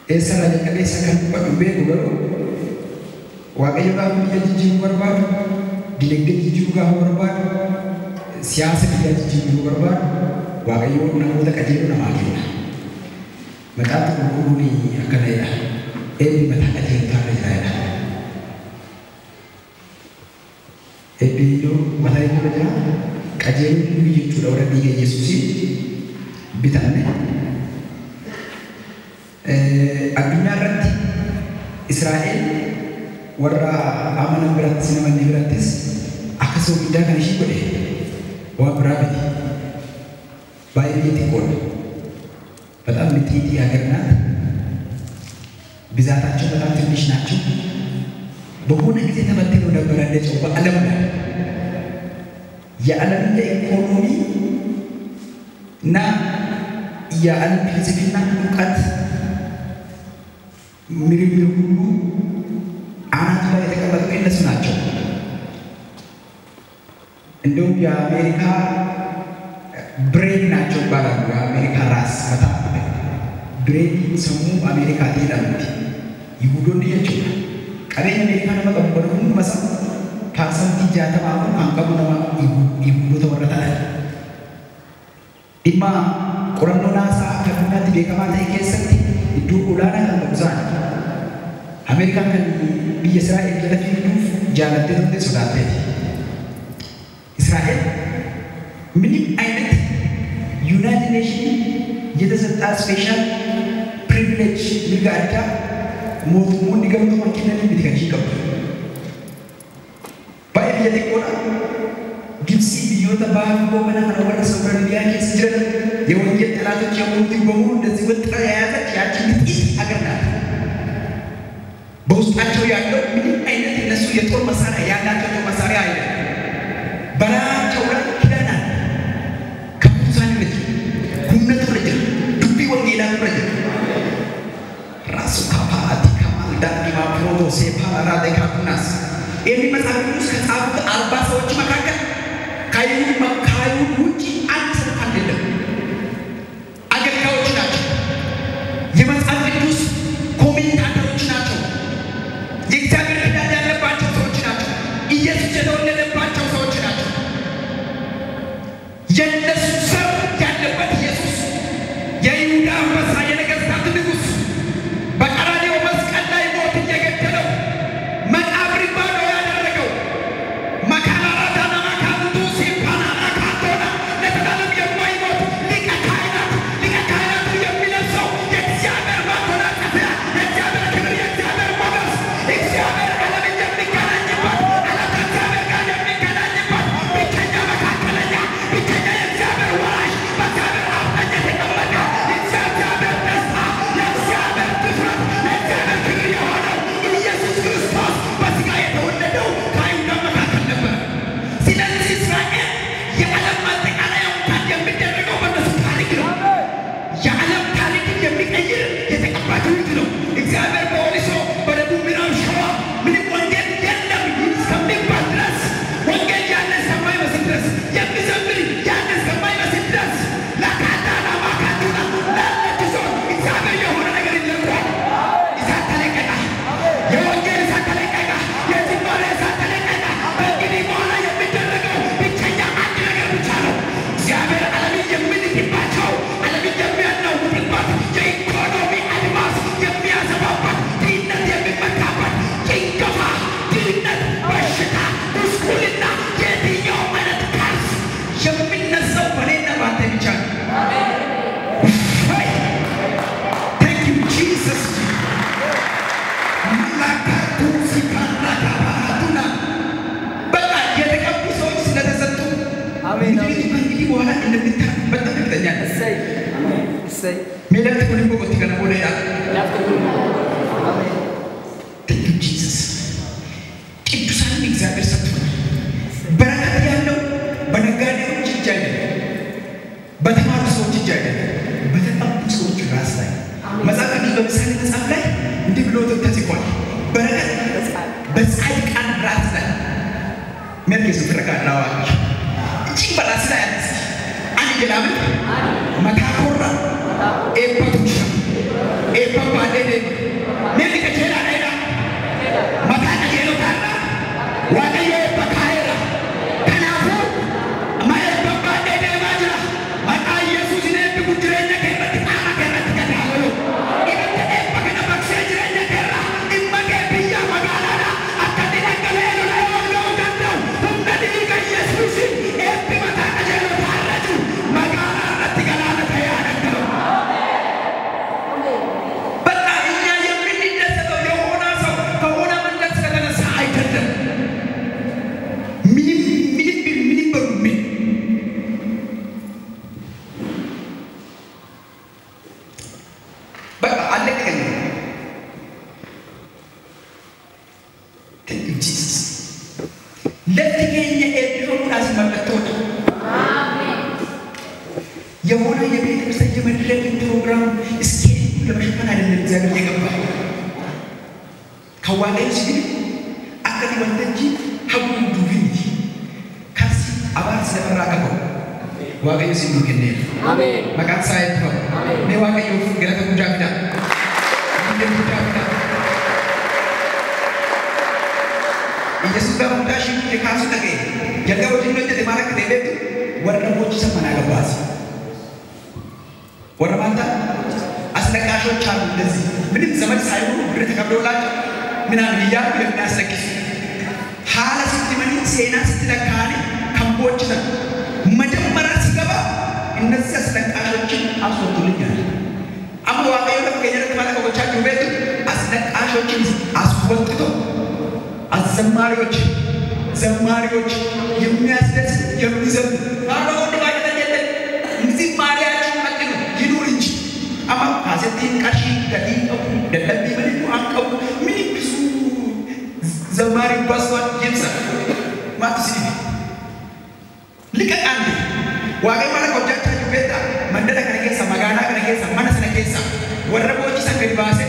Esa la cabeza kan pabbe ko waaqayyo ga biyya jijjiiruu barbaadu dinagdee jijjiiruu barbaadu siyaasa biyya jijjiiruu barbaadu waaqayyo namoota qajeeloo namaa kenna maqaan qulqulluun akkana jedha eebbi mataa qajeeltotaa jiraadha eebbiyoo mataa inni jira qajeeluu jechuudha warra biyya Yesuusiin bitanne addunyaa irratti Israa'el warra amanan biratti namanni birattis akkasuma guddaa kan ishii godhe waan biraa miti baay'ee xiqqoodha በጣም ጥቂት ሀገር ናት ብዛታቸው በጣም ትንሽ ናቸው በሆነ ጊዜ ተበትነው ነበር እንደጨው በዓለም ላይ የዓለም የኢኮኖሚ እና የዓለም ፍልስፍና እውቀት ምርምር ሁሉ አናት ላይ የተቀመጡ እነሱ ናቸው እንደውም የአሜሪካ ብሬን ናቸው ይባላሉ የአሜሪካ ራስ መታ ብሬን ሰሙ አሜሪካ ትሄዳለች ይሁዶን ይያቸው ቀበኝ አሜሪካ ነው መቀበሉ መሳ ፓርሰንት ጃተማው አንቀቡ ነው ይሁዶ ተወረታል ኢማ ቆረኖ ናሳ ከብናት ዴከማታ ይከሰት ይዱ ኡላና ተብዛን አሜሪካ ከን በእስራኤል ለፊቱ ጃለተ ሶዳተ እስራኤል ምንም አይነት ዩናይትድ ኔሽን የተሰጣ ስፔሻል ፕሪቪሌጅ ልጋዳ ሞቱን ዲገምቶ ማኪነን ቢትከጂ ቀብ ባይል የቆና ግብጽ ቢዮታ ባንኮ መና ወረሰው በሚያ ከስጀር የወንጀል ጠላቶች የሞቱ በሙሉ እንደዚህ ወጥራ ያያዘች ያቺ ጥቂት አገር ናት በውስጣቸው ያለው ምንም አይነት እነሱ የጦር መሳሪያ ያላቸው መሳሪያ አይደለም በራቸው ላይ ኪዳና ከሙሳን ልጅ ኩነቱ ልጅ ዱቢ ወንጌላ ልጅ ራሱ ካፓቲ ከማል ዳኒማ ፕሮቶ ሴፓራ ደካኩናስ የሚመጣሉስ ከጻፉት 40 ሰዎች መካከል ካዩ ውጪ አንድ ሰው አይደለም አገልጋዮች ናቸው የመጽሐፍ ቅዱስ ኮሜንታተሮች ናቸው የእግዚአብሔር ኪዳን ያለባቸው ሰዎች ናቸው ኢየሱስ የተወለደባቸው ሰዎች ናቸው የነሱ ሰው ያለበት ኢየሱስ የይሁዳ አንበሳ የነገሥታት ንጉሥ በቀራንዮ መስቀል ላይ ሞት የገደለው መቃብር ባዶ ያደረገው መካራራታና መካንቱ ሲፓናና ካቶና ለዘላለም የማይሞት ሊቀ ካህናቱ የሚለብሰው የእግዚአብሔር መጎናጸፊያ የእግዚአብሔር ክብር የእግዚአብሔር ሞገስ እግዚአብሔር ዓለምን የሚገናኝበት ዓለም ከእግዚአብሔር ጋር የሚገናኝበት ብቸኛ መካከለኛ ብቸኛ የእግዚአብሔር ወራሽ በእግዚአብሔር አብ ቀኝ የተቀመጠ የእግዚአብሔር ደስታ የእግዚአብሔር ድፍረት የእግዚአብሔር ክብር የሆነው ኢየሱስ ክርስቶስ በሥጋ የተወለደው ከአይሁድ መካከል ነበር ስለዚህ እስራኤል የዓለም አጠቃላይ አውታን የሚደረገው በእነሱ ታሪክ ነው የዓለም ታሪክን የሚቀይር የተቀባ ትውልድ ነው እግዚአብሔር በኦሪሶ በደቡብ ምዕራብ ሸዋ ምንም ወንጌል የለም እስከሚባል ድረስ ወንጌል ያለ እስከማይመስል ድረስ የሚዘምር ያለ እስከማይመስል ድረስ ለካዳና ማካዱና ላለችሶ እግዚአብሔር የሆነ ነገር ይለቋል እሳት ተለቀቀ የወንጌል እሳት ተለቀቀ የዝማሬ እሳት ተለቀቀ በእንግዲህ በኋላ የሚደረገው ብቸኛ አንድ ነገር ብቻ ነው እግዚአብሔር ዓለምን የሚልክባቸው ዓለምን የሚያናውጥባት የኢኮኖሚ አድማስ የሚያሰፋባት ድህነት የሚመታባት ጭንገፋ ድህነት በሽታ ጉስቁልና የትኛውም አይነት ካርስ የሚነሳው በእኔና በአንተ ብቻ ነው Thank you, Jesus. ላካቱ ሲካራታ ባራቱና በቃ የተቀቡ ሰዎች ስለተሰጡ አሜን እንግዲህ በኋላ እንደምታውቁ በጣም እርግጠኛ ነኝ እሰይ አሜን እሰይ ሜላት ሁሉ በቆት ከነ ወደ ያ አሜን Thank you, Jesus. ቅዱሳን እግዚአብሔር ሰጥቶናል በረከት ያለው በነጋዴዎች እጅ አይደለም በተማሩ ሰዎች እጅ አይደለም በተቀቡ ሰዎች ራስ ላይ መጽሐፍ ቅዱስ በምሳሌ መጽሐፍ ላይ እንዲህ ብሎ ተጽፏል በረከት በጻድቃን ራስ ላይ መልከ ፍረካ ራዋች እቺ በራስ ላይ አንድ ገላም መካኮራ eebbaa deema. Meeqa qajeelaa dheedha. Maqaa qajeelotaarra Waaqayyo eebba kaa'eera. Kanaafuu amma eebba baay'ee deemaa jira. Maqaa Yesuusiin eebbi jireenya kee irratti qaama kee irratti gadaabalu. Ibidda eebba kana baqsee jireenya kee irraa dhimma kee biyya magaalaadha. Akka dinagdee lola yoo ga'uu danda'u humna dhiiga Yesuusiin eebbi mataa qajeelotaarra jiru magaalaa irratti galaana ta'ee yaadatamu. በቃ እኛ የምንደሰተው የሆነ ሰው ከሆነ መንገድ ስለተነሳ አይደለም። ምንም በሉ ምን በቃ አለቀኝ። ለትገኘ ኤድሮፕላስ መመቶት የሆነ የቤተ ክርስቲያን የመድረክ ፕሮግራም እስኪ ለመሸፈን አይደለም እግዚአብሔር የገባው ከዋጋይ ሲል አከዲ ወንደጂ ሀቡ ዱቪንቲ ካሲ አባር ስለራቀው ዋጋይ ሲል ከነ አሜን መቃት ሳይቶ ነው ዋጋይ ገለተ ጉጃዳ እንደምታውቁ ኢየሱስ ጋር ወጣሽ የካሱ ተገ የጋው ዲኖች ለማረክ ደቤት ወረቦች ሰማና ገባስ ወረባንታ አስለቃሾች አሉ። እንደዚህ ምንም ዘመድ ሳይሆኑ ብር ተቀብለውላቸው ምናምን እያሉ የሚያስለቅሱ ሀላ ስትመኒ ሴና ስትለካኒ ከምቦች ነው መጀመሪያ ሲገባ እነዚህ አስለቃሾችን አስወጡልኛል። አሁን ዋጋዩ ለከየረት ማለት ወቻችሁ ቤቱ አስለቃሾችን አስወጥቶ ዘማሪዎች የሚያስደስት የሚዘም ታዲያ ወደ ባይተጀለ እንዚህ ማሪያችሁ መጥኑ ይኑር እንጂ አማ አሰቲን ካሺ ከዲው ደለቢ ምንቱ አንቀው ምን ብዙ ዘማሪ ባስዋት ይምሳ ማትሲ ልቀቃን ዋጋይ ማለት ወጃቻችሁ ቤታ መንደዳ ከነገሳ ማጋና ከነገሳ ማነስ ከነገሳ ወረቦች ሰንገድ ባሰ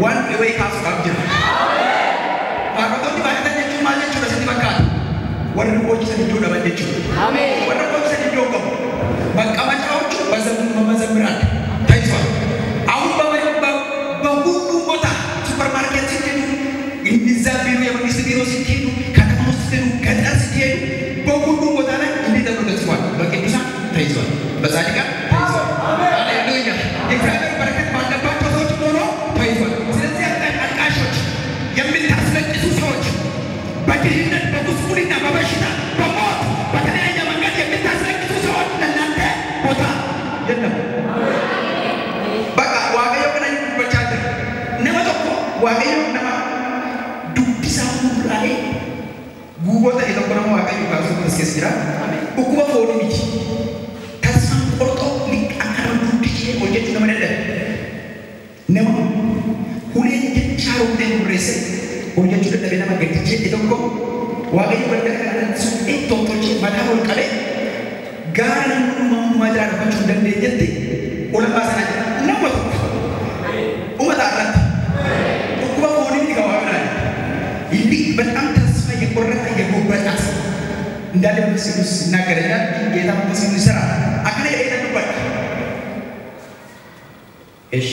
ዋን ወይ ካሱ አብጀ አቆቶኒ ባይተጀቹ ማለቹ ለሰቲ በቃት ወረቦች ሰንጆ ለበደቹ አሜን ወረቦች ሰንጆ ቆም መቀመጫዎቹ በመዘምራን ታይቷል። አሁን በሁሉ ቦታ ሱፐርማርኬት ስትሄዱ እንዛ ቢሮ የመንግስት ቢሮ ስትሄዱ ከተማ ውስጥ ስትሄዱ ገጠር ስትሄዱ በሁሉ ቦታ ላይ እንዴት ተብሎ ተጽፏል? በቅዱሳን ታይቷል። በጻድቃን ታይቷል። ሃሌሉያ የእግዚአብሔር በረከት ባለባቸው ሰዎች ሆኖ ታይቷል። ስለዚህ አቃሾች የምታስለቅሱ ሰዎች በድህነት በጉስቁልና በበሽታ በሞት በተለያየ መንገድ የምታስለቅሱ ሰዎች ለእናንተ ቦታ የለም። በቃ ዋጋዩ ከነኝ በቻተ ነመጠቆ ዋጋዩ ነማ ዱብሳው ላይ ጉቦታ የተቆረመ ዋጋዩ ካሱ ተስከስ ይላል እኮ ፎርሚቲ ተስፋን ቆርጦ ሊቃከሩ ዱብጂ ወጀት ለመደለ ነማ ሁሌ የቻሩ ደምሬስ ወጀት ለተበና ማገድጂ የተቆ ዋጋዩ በደረከ ሱኤቶቶች ማዳወል ቀለ ጋራን ማድራራቸው እንደነየት ኦለማሰና ነው ኡመታራት እኮ ሆኒን ይጋዋና ይዲ በጣም ተስፋ የቆረጠ የጎበጣት እንዳለ መስሉስ እናገረኛል ጌታ መስሉ ይሰራ አከለ አይደለም እሺ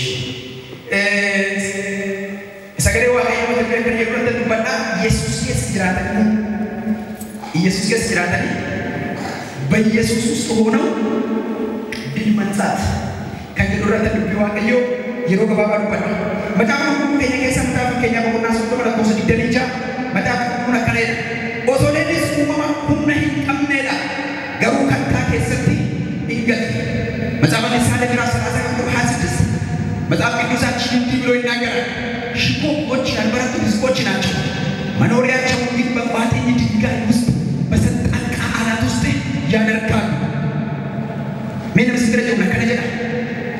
ሰገሬ ዋጋይ ወተከረ የቆረጠ በጣ ኢየሱስ ከስራታኒ በኢየሱስ ውስጥ ሆነው ድል መንሳት ከገዶራተ ልብ ዋቀዮ የሮ ገባባሉ ባዲ በጣም ሁሉ ከየከ ሰምታ ከኛ በቁና ሰጥቶ ለቆሰ ዲደልቻ በጣም ሁሉ ከላይ ኦሶሌዲስ ሁማማ ሁነ ይቀመዳ ገሩ ከታ ከሰቲ ይገት መጽሐፈ ምሳሌ ምዕራፍ 36 መጽሐፍ ቅዱሳችን እንዲህ ብሎ ይናገራል። ሽኮኮች ያልበረቱ ህዝቦች ናቸው። መኖሪያቸው ግን በቋጥኝ ድንጋይ ውስጥ በሰንጣቃ አናት ውስጥ ያደርጋሉ። ምን ምስክር ነው ከነጀና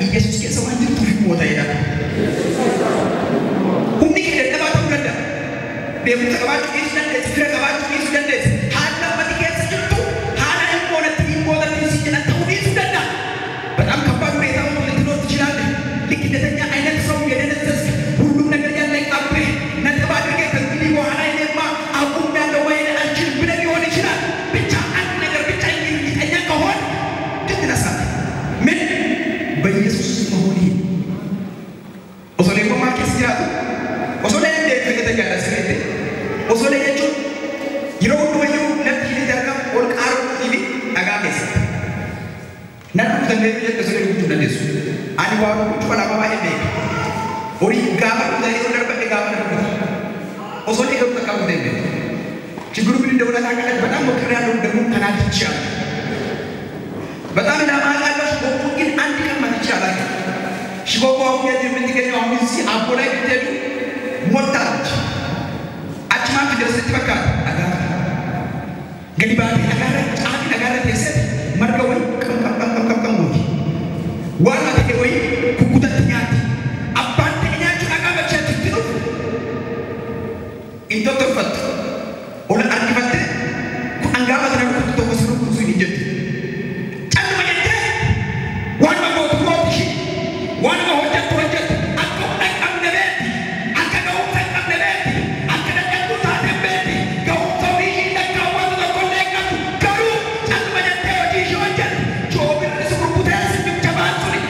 ኢየሱስ ከሰው አንድ ትውፊት ቦታ ይላል። ሁሉ ከደባቱ ገዳ በየተቀባጭ ይስደንደ ትረቀባጭ ይስደንደ ሃላ በትከስ ጅቱ ሃላ እንቆለት ይሞለት ሲጀና ተውዲስ ገዳ በጣም ከባድ ሁኔታ ነው ልትኖር ትችላለህ። ልክ እንደተኛ አይነት ሰው የደነዘዝ ሁሉም ነገር ያለ አብሬ ነጥብ አድርገ ከእንግዲህ በኋላ እኔማ አቁም ያለው ወይ አልችልም ብለህ ሊሆን ይችላል። ብቻ አንድ ነገር ብቻ ይጠኛ ከሆነ ድትነሳ ምን በኢየሱስ መሆን Nanti kita lihat kesulitan itu nanti su. Ani baru cuma apa ini. Ori gambar dari orang berbagai gambar. Osonya kalau tak kamu deh. Ciguru ini dah orang akan betul bekerja dengan tanah hijau. Betul nama Allah sebab mungkin anti kan mati jalan. Sebab orang yang dimentingkan orang misi apa lagi dia tu mortal. Acma tidak setiapkan agar. Gani bagi agar desa mereka kam mudi. Wala teke woi kukuta tinyati. Abante nyati agama chati tino. Into tofat. Ola arkivate ku angama kana kukuta kusuru kusuni jetti. Chanu majete. Wana mo tuoti. Wana mo hojat project. Akko nak am nebeti. Akka ga utak am nebeti. Akka da kanku ta nebeti. Ga utawi inda kawan da kollega karu. Chanu majete odi shojat. Chobir ne suru putas nim jaban suri.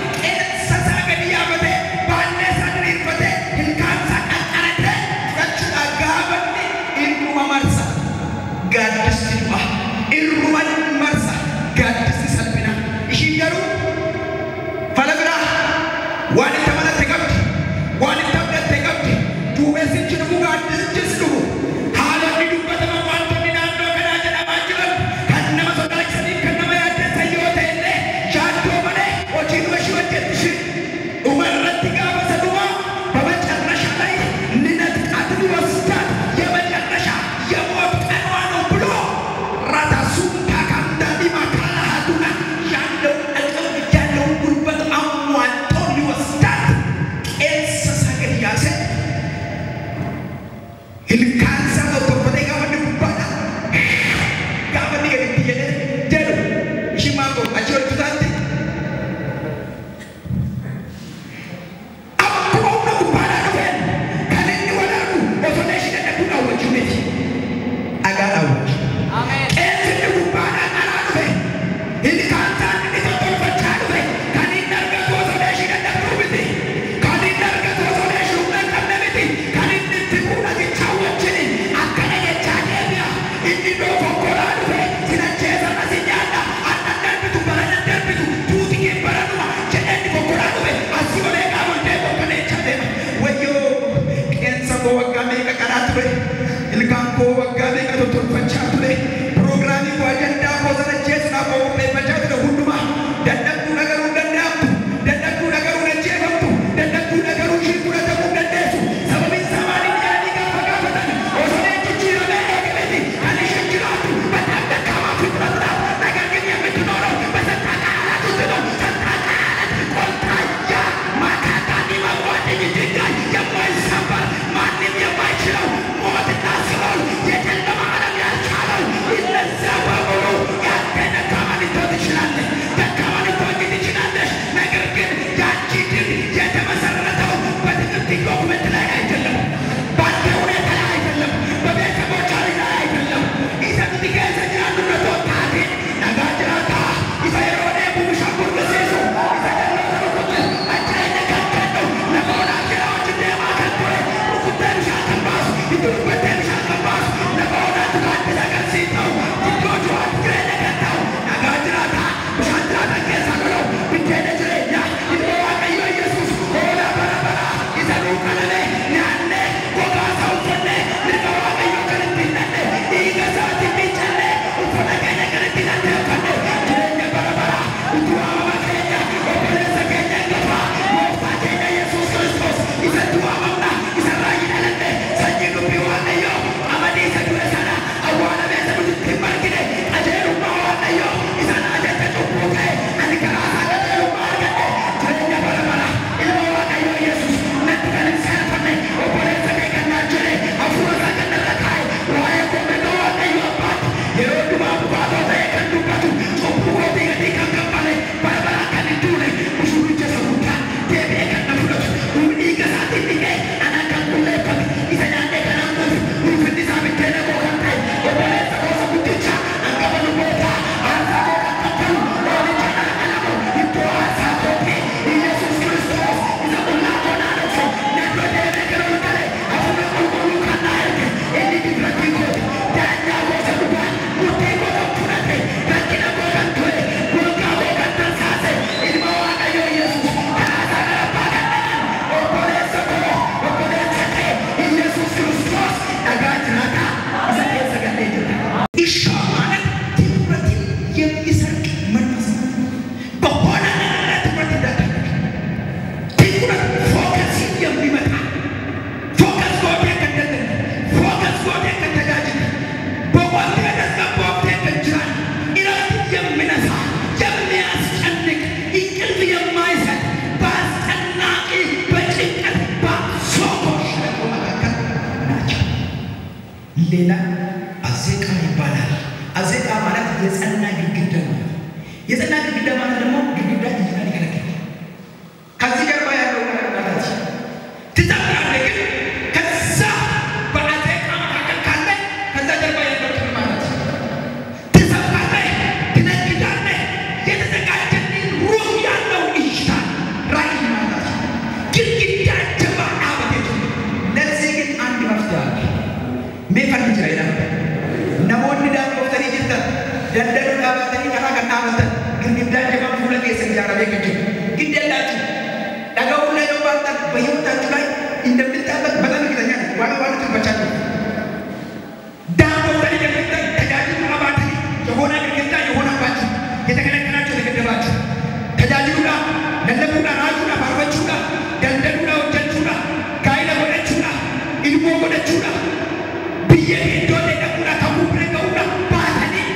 ሌላ አዜቃ ይባላል። አዜቃ ማለት የጸና ግድግዳ ማለት ነው። የጸና ግድግዳ ማለት ደግሞ ግድግዳ እይታን ይከለክላል። ከዚህ ጀርባ ያለው ነገር ማለት ትዛብራለህ ግን ከዛ በአዜቃ መካከል ካለ ከዛ ጀርባ ያለው ማለት ትዛብራለህ፣ ትነግዳለህ። የተዘጋጀልን ሩህ ያለው እይታ ራእይ ማለት ግድግዳ ጀባ አበቴቱ። ለዚህ ግን አንድ መፍትሄ አለ። ሜፈን ይችላል namoonni daangoftanii jirtan daldaluu dhaabatanii karaa kan dhaabatan girgiddaan jabaan fuula keessa ijaaramee kan jiru giddeellaatu dhaga'uullee yoo baattan bayyootaatu ላይ እንደምታበት በጣም እርግጠኛ ነኝ። ዋና ትርበቻችሁ daangoftanii jirtan tajaajilu dhaabatanii የሆነ ግድግዳ የሆነባችሁ የተከለከላችሁ የተገደባችሁ tajaajiluudha lallabuudha raajuudha faarfachuudha daldaluudha hojjechuudha gaa'ila godhachuudha ilmoo godhachuudha biyya iddoolee dhaquudha kamuu bira ga'uudha baatanii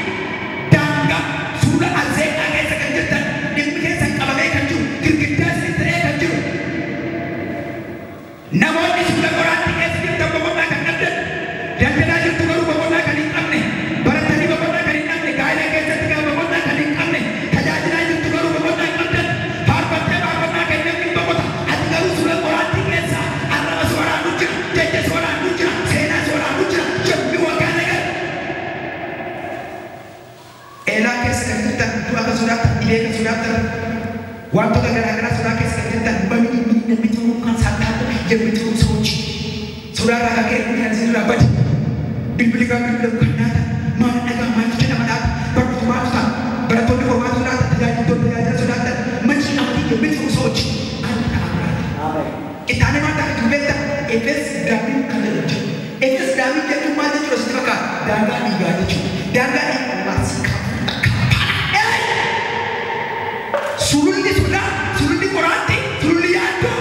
daangaa suula azeeqaa keessa kan jirtan dhimmi keessa qabamee kan jiru girgiddaa isin ta'ee kan jiru namoonni suula qoraatti keessa jirtan boqonnaa kan dhabdan daldalaa jirtu garuu boqonnaa kan hin qabne baratanii boqonnaa kan hin qabne gaa'ila keessatti gaa boqonnaa kan hin qabne tajaajilaa jirtu garuu boqonnaa hin qabdan faarfattee boqonnaa kan namni boqota ati garuu suula qoraatti keessa arraba sooraanuu jira jecha sooraanuu jira seenaa sooraanuu jira jabbi waggaa nagar eelaa keessa kan jirtan du'a kan sodaatan dhibee kan sodaatan wantoota garaagaraa sodaa keessa kan jirtan bamni namni turuu kan saataatu jabbi turuu ሰዎች sodaarraa kan ka'e kan isin irraa badi bilbili kan bilbilamu kan naata maal dhagaa maal jedhama naata baratu maatu ta'a barattoonni hormaatu naata tajaajiltoonni tajaajila sodaatan manni amantii jabbi turuu ሰዎች አንድ ta'aa itaane maata dubbetta efes daamiin kan jedhu efes daamiin jechuun maal jechuudha sitti fakkaata daangaa dhiigaa jechuudha daangaa dhiigaa maasii sululli sodaa sululli qoraatti sululli yaaddoo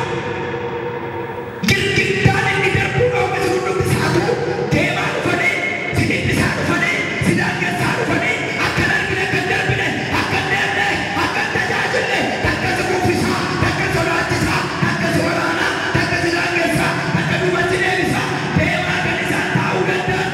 girgiddaan inni darbuu dhoobe sulullutti isaa tuqu deemaa dhufanii siniddi isaa dhufanii sidaangessaa dhufanii akka darbine akka darbine akka deemne akka tajaajille takka si kuffisaa takka sodaachisaa takka si waraanaa takka si daangessaa takka duubatti deebisaa deemaa kan isaan taa'uu danda'an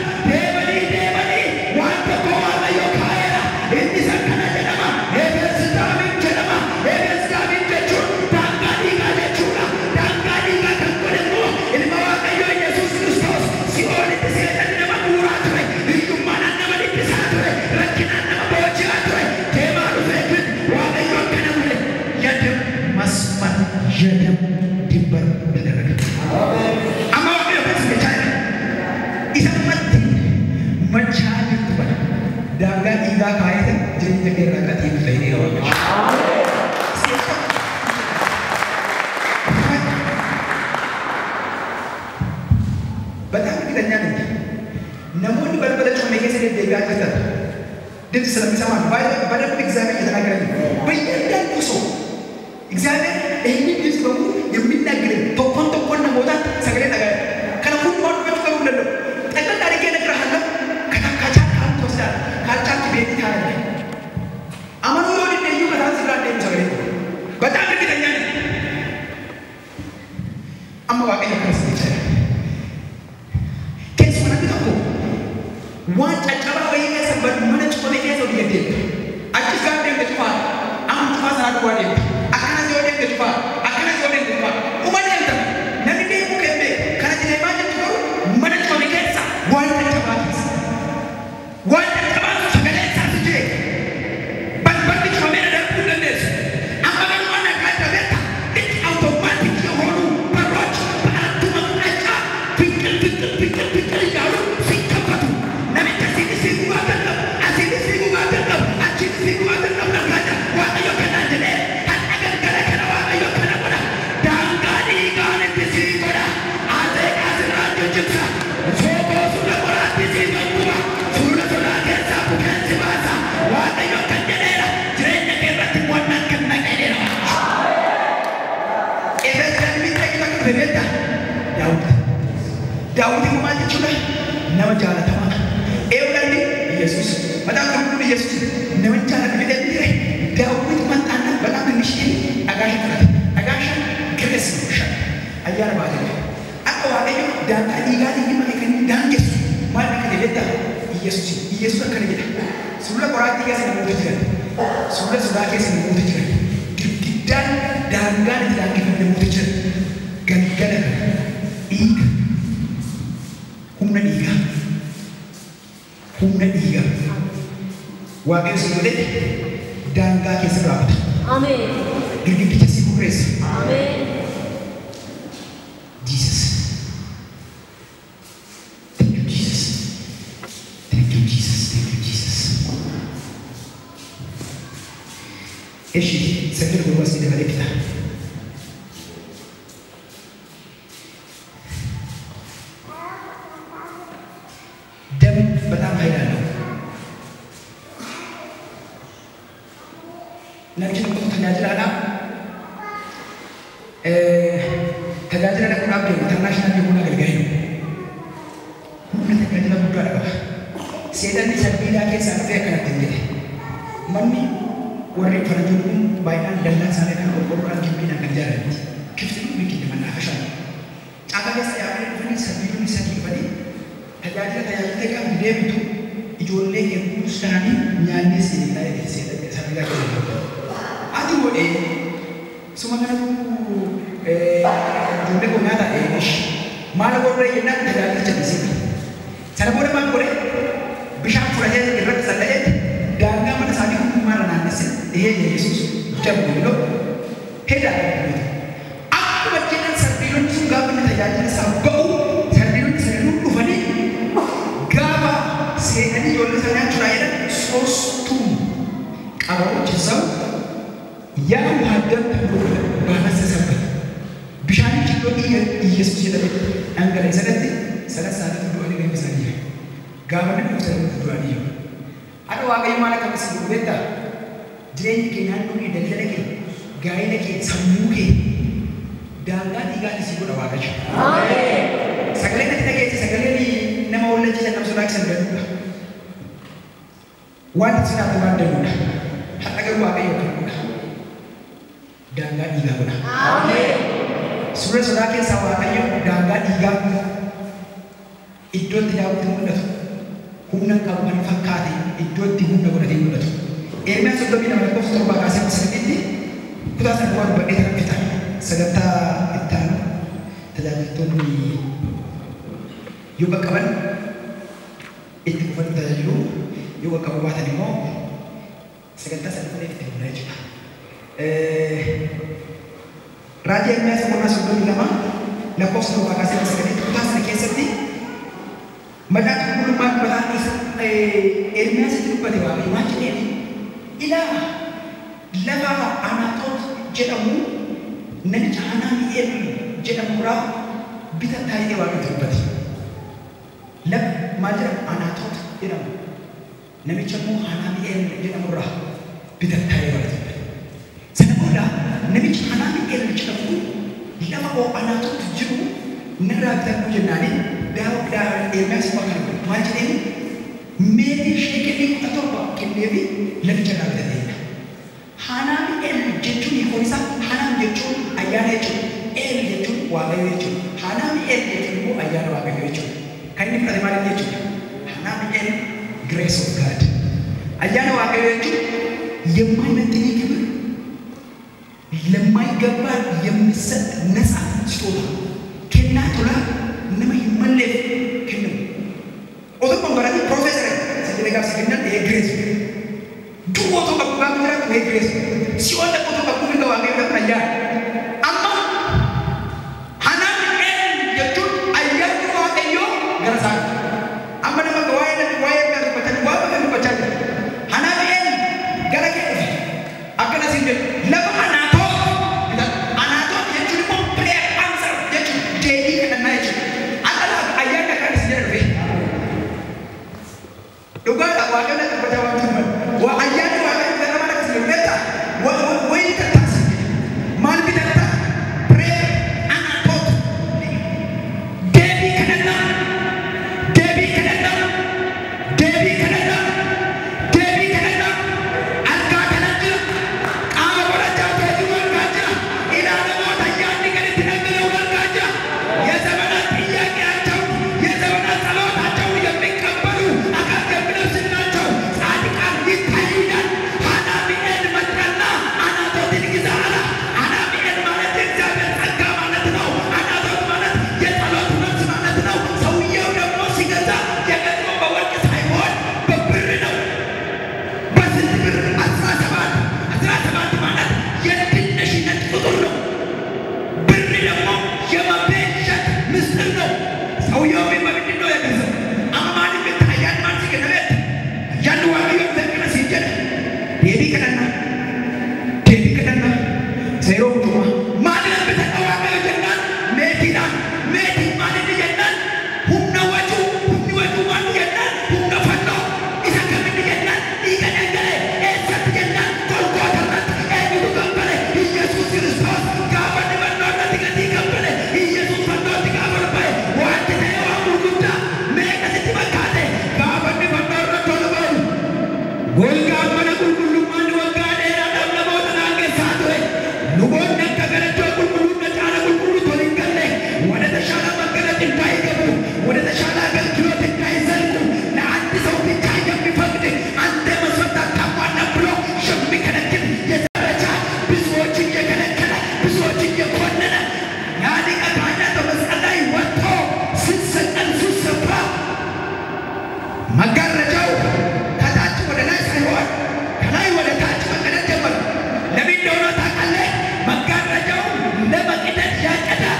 deemanii waan tokko waaqayyo kaa'eera inni isa kana jedhama efes daamiin jedhama efes daamiin jechuun daangaa dhiigaa jechuudha daangaa dhiigaa kan godhamu ilma waaqayyo yesuus kiristoos si'oolitti seexanni nama guuraa ture hiyyummaadhaan nama dhiphisaa ture rakkinaan nama booji'aa ture deemaa dhufee kun waaqayyo akkana godhe yadam masman yadam dibban dadarage amma waaqayyo keessa jechaa jira isa matti machaa jirtu bada daangaa dhiigaa kaayatan jireenya keerraa qatiin fayyadee waaqayyo በጣም እርግጠኛ ነኝ namoonni balbala ጮሜ keessa deddeebi'aa jirtan ድምፅ ስለሚሰማ በደንብ እግዚአብሔር እየተናገረ ነው። በእያንዳንዱ ሰው እግዚአብሔር ይህንን ድምፅ በሙሉ የሚናገርን tokkoon namootaan sagalee dhagaa'e kana hundumaa dubbachuu qabuu danda'u ጠቅላላ አድርጌ እነግርሃለሁ ከቻልክ አንተ ትወስዳለህ ካልቻልክ ቤት ታያለህ amanuu yoo dandeenyu mataan sirraa deemu sagalee በጣም እርግጠኛ ነኝ amma waaqayyo akkas jechaa waan caccabaa wayii keessa mana cufame keessa olii gaddeemte achis gaafa deemte cufaa amma cufaa sanaa duwwaa deemte akkanas yoo deemte cufaa akkanas yoo deemte cufaa uma deemta namni deemuu kenne kanatti deemaa jirtu garuu mana cufame keessa waan caccabaa keessa waan caccabaa sagalee isaatu jire balballi cufamee darbuu dandeessu amma garuu waan akka dabeetta itti awutomaatik የሆኑ በሮች በአራቱ አቅጣጫ ፊንቅል እያሉ ሲከፈቱ namicha asii guutuu achi guutuu nafnaata waaqayyo kanaan jedhee hadha galgala kana waaqayyo kana godha daangaa dhiigaan itti sii godha azeeqaa sirraa jijjibsa sookoo suula qoraatti sii gagguba suula sodaa keessaa bukeensi baasa waaqayyo kan jedheera jireenya kee irratti wannaan kan naqeedheera efes daamiin ta'e bakka beekta daawwitiin maal jechuudha nama jaalatamaa ኤውላንዲ ኢየሱስ በጣም ሁሉ ኢየሱስ ነውንቻ ለግደልኝ ዳዊት መጣና በጣም ትንሽ አጋሽ ፍራት አጋሽ ግሬስ አያር ባለ አቀዋለኝ ዳንታ ዲጋሊ ይመከኝ ዳንገስ ማለት Yesus akkana jedha. Sulla qoraattii keessa namoota jiran. Sulla sodaa keessa namoota jiran. Girgiddaan daangaan itti daangeffame namoota jiran. Galgala dhiiga. Humna dhiigaa. Humna dhiigaa. Waaqayyo si godhe daangaa keessa raafata. Ameen. Girgiddicha si kurreessa. Ameen. Jesus. Thank you, Jesus. Thank you, Jesus. Thank you, Jesus. Eshi, sambil gua masih dengan kita. Dan betapa heran. Nanti untuk tajaajila anak kunab deemu international deemu na galgaayu humna tajaajila guddaa qaba. Seedanni salphiidhaa keessaa dhufee akkanatti hin jedhe manni warri farajoon kun baay'inaan dallaan isaanii kan qorqorroodhaan gimbiidhaan kan ijaaranitti kiftiin biqilli mannaa fashaan caakaa keessa yaa'anii dhufanii salphiiduun sadii dhufanii tajaajila qabu deebitu ijoollee hedduu isaanii nyaannee seenaa salphiidhaa keessa ati godhee suma kanatu ijoollee koo nyaata maal godhee jennaan tajaajila jallisii sana booda maal godhee bishaan fudhatee irratti sal'ee daangaa mana isaanii hundumaarra naannessee dhihee Yesuus jabu yoo hedaa akkuma jedhan sardiidonni sun gaafa inni tajaajila isaa ba'u sardiidonni sadiinuu dhufanii gaafa seenanii ijoollee isaa nyaachuudhaa jedhan soostuu qabamuchiisau yaa muhaddam baanasa sabba bishaan jiddoo Yesuus jedhame dhangala'e sanatti sanas isaaniitu du'anii gadi isaanii gaafa inni dhuftanii du'anii jiru. Ada waaqayyo maal akka si beektaa jireenyi kee naannoo kee daldala kee gaa'ela kee sammuu kee daangaa dhiigaan si godha waaqayyo. Sagalee natti dhageesse sagaleen nama wallachiisan nama sodaachisan danda'udha. Waan sinaatti waan danda'udha. Har'a garuu waaqayyo kan godha. Daangaa dhiigaa godha. Suuraa sodaa keessaa waaqayyo daangaa dhiigaa iddootti daawwitti mul'atu. Humna qabu kan fakkaate iddootti humna godhatee mul'atu. Ermiyaan soddomii lama lakkoofsa torbaa kaasee sadiitti kutaa sana waan badhee kan fita. Sagantaa itti aanu tajaajiltoonni yoo qaqqaban itti fufanii tajaajilu yoo qaqqabu baatan immoo sagantaa sana fuudhee itti fufnaa jechuudha. Raajii Ermiyaas boqonnaa soddomii lama lakkoofsa torbaa kaasee sadiitti kutaa sana keessatti Maka kulumman berani Ermiyaas itu pada waktu macam ini, ilah lama Anatot jedhamu nanti Hanami jedhamu orang bisa tahu waktu itu pada. Lama macam Anatot jedhamu nanti cemu Hanami jedhamu orang bisa tahu waktu itu pada. Sebenarnya nanti Hanami jedhamu lama orang Anatot jedhamu neraka jenani. Dah Ermiyaas makan macam ini, mesti syekeli atau apa kendevi lebih cerah dari ini. Hanami jejun ikonisa Hanami jejun ayah jejun jejun wagai jejun Hanami jejun bu ayah wagai jejun. Kaini pada mana jejun? Hanami grace of God. Ayah wagai jejun yang mana tini kita? Lemai gambar yang misal nasa sekolah. Kena tulah. Nama himalaya kena. Orang memberani profesor. Saya dengar sekian dia grace. Dua tu kamu bicara tu grace. Siapa tu kamu bicara wangi orang aja. Amma Hanami jatuh ayat tu ayo gerasak. Amma nama gawai yang baca gawai yang baca. Hanami gerak ke? Akan nasi dia. Lama Anatot yang cuma player answer dia cuma jadi kena naik. Juga tak wajar nak berjawab cuma. Wah ayat tu wajar kita mana kesini beta. Wah ini kertas. Mana Zero cuma. Mana kita orang yang jangan median, mana dia jangan. Humna waju mana jangan. Humna fano. Isa kami dia jangan. Ikan yang gale. Esat jangan. Kolko ternak. Itu kampale. Yesus Kristus. Kapan di mana nanti kita kampale. Yesus fano tiga berapa. Wajib saya orang berguna. Mereka setiap kali. Kapan di mana orang tolong. Golga mana kulkulu mana wakade ada nama orang ke satu. Lubon nak kagak ada kulkulu nak cara kulkulu tolong kali. Wadah tashala makanya tintai kamu. Wadah tashala kan kilo tintai selku. Na ante sauti cahaya bifakde. Ante masukta kapan bro. Shami kanakin ya saja. Biswajin ya kanakana. Biswajin ya kona. Nadi katanya tu masalai wato. Sisan susapa. Magar rajau. Kata cuma ada nasi lewat. Kalau ada tak cuma ada jaman. Lebih dorang tak kalah. Magar rajau. Lebih kita jaga.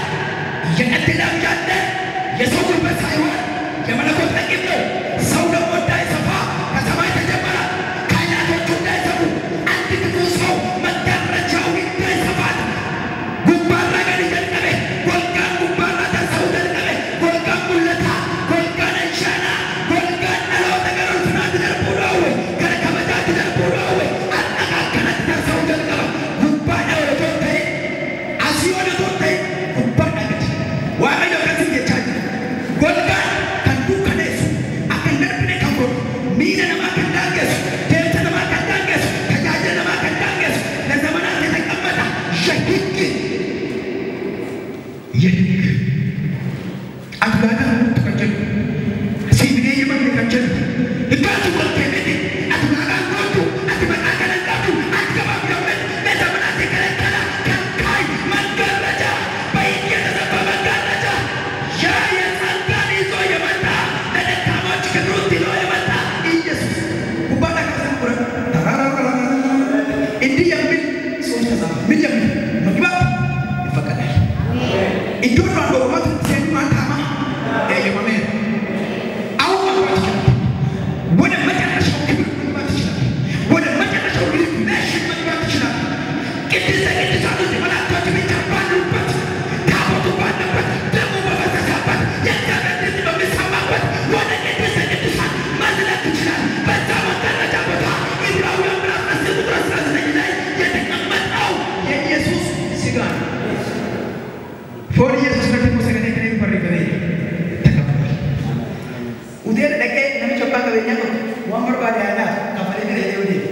Yang ada dalam janda. Ya sokul bersayuan. Yang mana kau tak itu. Saudara modal siapa. Kasama itu jaman. Kaya kau cunda sabu. Anti kusau. Magar rajau itu siapa. Gumbar raga di janda kami. Golkan gumbar raga saudara kami. Golkan mulata. Golkan anjana. Golkan alau tegarul sunat dengan pulau. Karena kami tak tidak pulau. Anak karena tidak saudara kami. Gumbar ada tote. Asio ada tote. Gumbar ada. Wah ada kasih dia cari. Golkan kan bukan itu. Akan berbeda kamu. Mina nama akan dangas. Desa nama akan dangas. Kajaja nama akan dangas. Dan zaman nanti tak kemana. Syahid. Yedik. Aku ada untuk kerja. Sini dia memang kerja. Itu bukan kemedi. Aku akan foto. Aku akan angkatu. Aku akan berdoa. Beta menanti kala-kala. Kai manggar raja. Baiknya tetap manggar raja. Ya yang sangkan itu ya mata. Dan kamu jika ruti lo ya mata. Yesus. Kepada kasih kurang. Ini yang min. Soalnya sama. Min yang min. Mengibat. Fakadar. Itu orang bawa saya mata mah. Ya mama. Awak macam. Wada macam macam macam. Wada macam macam nation macam. Kita satu di mana tu kita bantu. Kamu tu bantu. Kamu bawa sahabat. Yang jangan kita bersama. Wada kita satu. Masalah kita. Bersama kita dapat. Ibrahim yang berasa seputar selesai. Yang amat tahu. Yang Yesus sigan. For Yesus bertemu dengan yang peribadi. Udah dekat nami coba kawinnya tu. Muhammad pada anak kapal ini dia udah.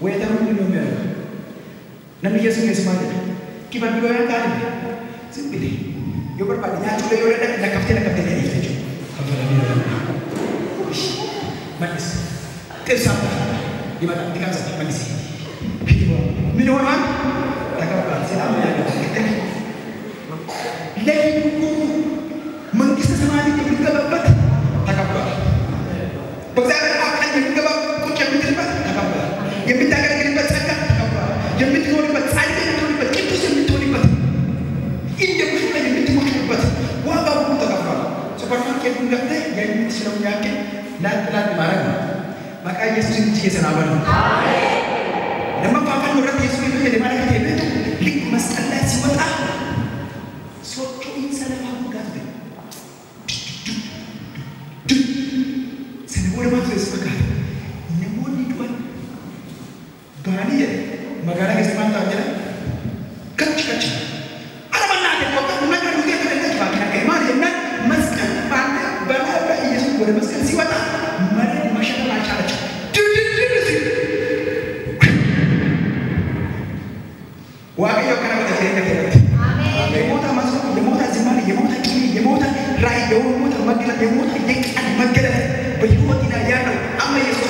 Weda mungkin nomor. Nami Yesus ni semua. Kita berdua yang kali. Simpel. Yo berpadinya cuma yo ada kapten ini saja. Kapal ini. Manis. Tersam. Di mana? Di kawasan manis. Minum apa? Tak apa. Siapa yang lagi buku mengkisah sama adik yang juga bapak tak apa. Bersamaan akan yang juga bapak kucing berterima tak apa. Yang minta akan terlibat zakat tak apa. Yang minta terlibat saja yang terlibat itu yang minta terlibat. Ini yang musuh yang minta terlibat. Wah bapak tak apa. Seperti yang pun kata yang minta sudah yakin dan telah dimarah. Maka Yesus ini cikgu senawan. Nama papan orang Yesus itu yang dimana kata itu lik masalah siwata. Soto insan apa gande. Sana boleh masuk sepakat. Nemo ni tuan. Bani ya. Magara ke semata aja. Kacik. Ada mana ada kota mana kan dia kena pakai kayak mana ya nak maskan pandai bala Yesus boleh maskan siwata. Mari masyarakat acara. Wah yo kana kata dia. Yemota masuk, yemota zimani, yemota kini, yemota rai, yemota magila, yemota yek an magila. Bayuwa ina yano, ama Yesus